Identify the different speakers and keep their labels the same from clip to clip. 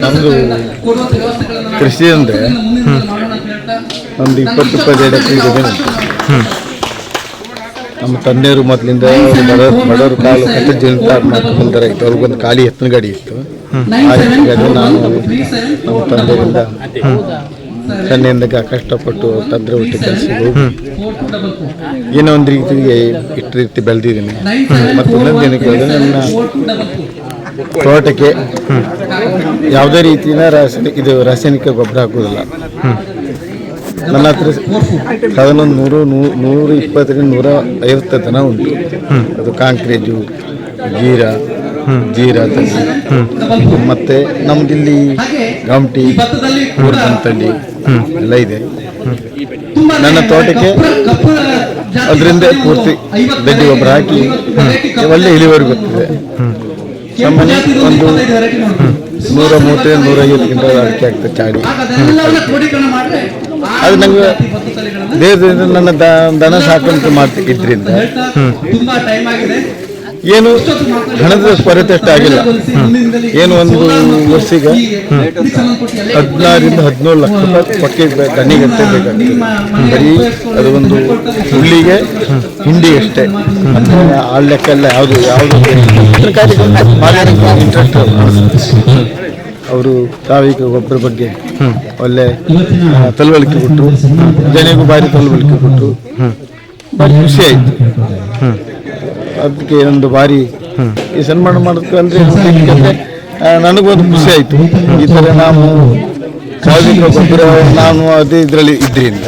Speaker 1: ನಮ್ಮದು ಕೃಷಿ ಅಂದರೆ ಒಂದು 20-25 ಎಕರೆ ಜಮೀನು. ನಮ್ಮ ತಂದೆಯವರು ಮೊದಲಿಂದ ಬಡವರು ಕಾಲು ಕಟ್ಟ ಜೀವನ ಮಾಡ್ಕೊಂಡ್ರೆ ಇತ್ತು. ಅವ್ರಿಗೊಂದು ಖಾಲಿ ಎತ್ತಿನ ಗಾಡಿ ಇತ್ತು. ಆ ಎತ್ತಿನ ಗಾಡಿ ನಾನು ನಮ್ಮ ತಂದೆಯಿಂದ ಸನ್ನೆಯಿಂದ ಕಷ್ಟಪಟ್ಟು ತಂದ್ರೆ ಒಟ್ಟು ಕೆಲಸಕ್ಕೆ ಹೋಗಿ ಏನೋ ಒಂದು ರೀತಿಗೆ ಇಷ್ಟು ರೀತಿ ಬೆಳೆದಿದ್ದೀನಿ. ಮತ್ತು ಇನ್ನೊಂದು ಏನಕ್ಕೆ ಹೋದರೆ ನನ್ನ ತೋಟಕ್ಕೆ ಯಾವುದೇ ರೀತಿಯ ರಾಸಾಯನಿಕ ಗೊಬ್ಬರ ಹಾಕೋದಿಲ್ಲ. ನನ್ನ ಹತ್ರ ಸಾಧಾರಣ 120-150 ದನ ಉಂಟು. ಅದು ಕಾಂಕ್ರೇಜು, ಜೀರಾ ಮತ್ತು ನಮ್ಮದಿಲ್ಲಿ ಗಮಟಿ, ಊರ್ಗಂತಳ್ಳಿ ಎಲ್ಲ ಇದೆ. ನನ್ನ ತೋಟಕ್ಕೆ ಅದರಿಂದ ಪೂರ್ತಿ ಗಡ್ಡಿ ಗೊಬ್ಬರ ಹಾಕಿ ಒಳ್ಳೆ ಇಳುವರಿ ಬರ್ತದೆ. ನಮ್ಮನೆ ಒಂದು 130-150 ಕ್ವಿಂಟಲ್ ಅಡಿಕೆ ಆಗ್ತದೆ ಚಾಡಿ. ಅದು ನಂಗೆ ದೇಶದಿಂದ ನನ್ನ ದನ ಸಾಕಾಣಿಕೆ ಇದ್ರಿಂದ ಏನು ಹಣದ ಕೊರತೆ ಅಷ್ಟು ಆಗಿಲ್ಲ. ಏನು ಒಂದು ವರ್ಷಿಗೆ 16-17 ಲಕ್ಷ ರೂಪಾಯಿ ಪಕ್ಕೆ ದನಿಗಂತೆ ಬೇಕಾಗ್ತದೆ. ಬರೀ ಅದು ಒಂದು ಹುಲ್ಲಿಗೆ ಹಿಂಡಿ ಅಷ್ಟೇ. ಮತ್ತು ಆ ಲೆಕ್ಕ ಎಲ್ಲ ಯಾವುದು ಇಂಟ್ರೆಸ್ಟ್ ಅವರು ಸಾವಯವ ಗೊಬ್ಬರ ಬಗ್ಗೆ ಒಳ್ಳೆ ತಲವಳಿಕೆ ಕೊಟ್ಟರು. ಜನಗೂ ಭಾರಿ ತಲವಳಿಕೆ ಕೊಟ್ಟರು. ಭಾರಿ ಖುಷಿ ಆಯಿತು. ಅದಕ್ಕೆ ಒಂದು ಭಾರಿ ಈ ಸನ್ಮಾನ ಮಾಡೋದಕ್ಕೆ ಅಂದರೆ ನನಗೊಂದು ಖುಷಿ ಆಯಿತು. ಈ ಥರ ನಾವು ಸಾವಯವ ಗೊಬ್ಬರ ನಾನು ಅದೇ ಇದರಲ್ಲಿ ಇದ್ರಿಂದ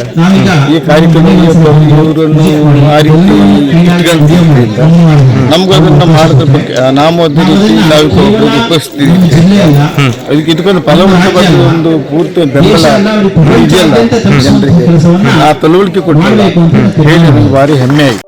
Speaker 1: ಈ ಕಾರ್ಯಕ್ರಮ ಇವರನ್ನು ಆ ರೀತಿ ಇಟ್ಕೊಂಡಿದ್ದರಿಂದ ನಮಗೂ ಅದನ್ನು ಮಾಡೋದ್ರ ಬಗ್ಗೆ ನಾವು ಅದೇ ರೀತಿ ಸಾವಯವ ಗೊಬ್ಬರ ಉಪಯೋಗಿಸ್ತೀವಿ. ಅದಕ್ಕೆ ಇದಕ್ಕೊಂದು ಫಲವತ್ತತೆ ಬಗ್ಗೆ ಒಂದು ಪೂರ್ತಿ ಬೆಂಬಲ ಇದೆಯಲ್ಲ ಜನರಿಗೆ, ಆ ತಲವಳಿಕೆ ಕೊಟ್ಟು ಹೇಳಿ ನನಗೆ ಭಾರಿ ಹೆಮ್ಮೆ ಆಯಿತು.